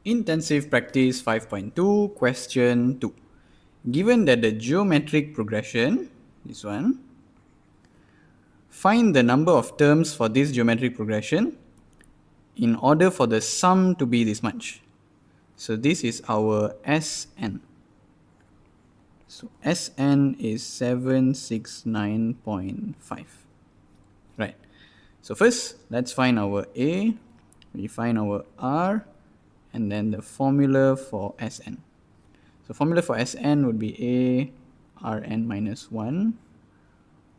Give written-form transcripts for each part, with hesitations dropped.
Intensive practice 5.2, question 2. Given that the geometric progression, this one, find the number of terms for this geometric progression in order for the sum to be this much. So this is our Sn. So Sn is 769.5. Right. So first, let's find our A, we find our R, and then the formula for Sn. So formula for Sn would be A Rn minus 1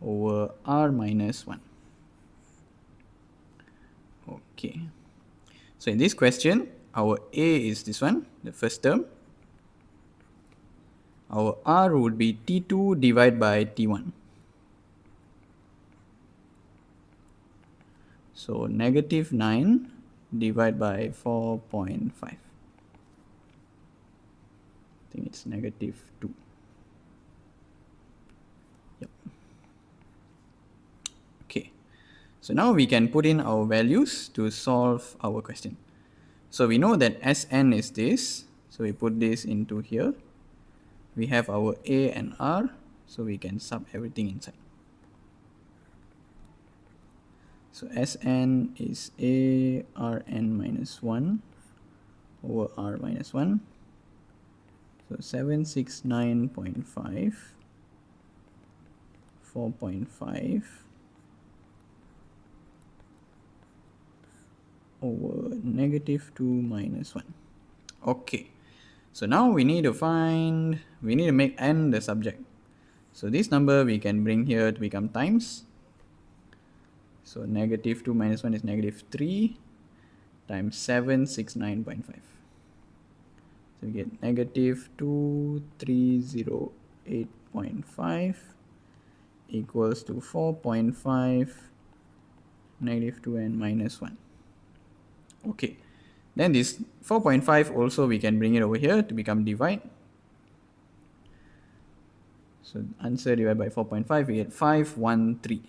over R minus 1. Okay. So in this question, our A is this one, the first term. Our R would be T2 divided by T1. So negative 9 divided by 4.5. I think it's negative 2. Yep. Okay. So now we can put in our values to solve our question. So we know that Sn is this. So we put this into here. We have our A and R. So we can sub everything inside. So Sn is A Rn minus 1 over R minus 1. So 769.5, 4.5 over negative 2 minus 1. Okay. So now we need to make n the subject. So this number we can bring here to become times. So negative 2 minus 1 is negative 3 times 769.5. So we get negative 2308.5 equals to 4.5 negative 2n minus 1. Okay. Then this 4.5 also we can bring it over here to become divide. So answer divided by 4.5, we get 513.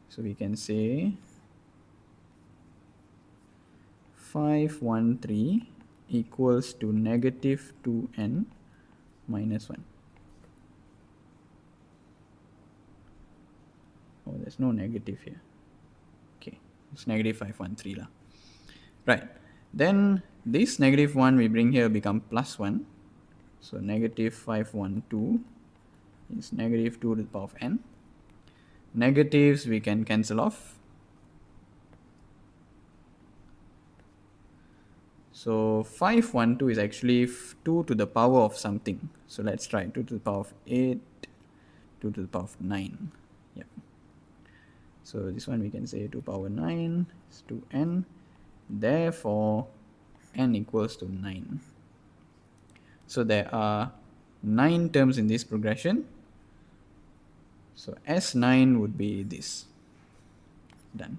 So we can say 513 equals to negative 2n minus 1. Oh, there's no negative here. Okay, it's negative 513 lah. Right. Then this negative 1 we bring here become plus 1. So negative 512 is negative 2 to the power of n. Negatives we can cancel off. So 512 is actually 2 to the power of something. So let's try 2 to the power of 8, 2 to the power of 9. Yep. So this one we can say 2 to the power 9 is 2n. Therefore, n equals to 9. So there are 9 terms in this progression. So S9 would be this. Done.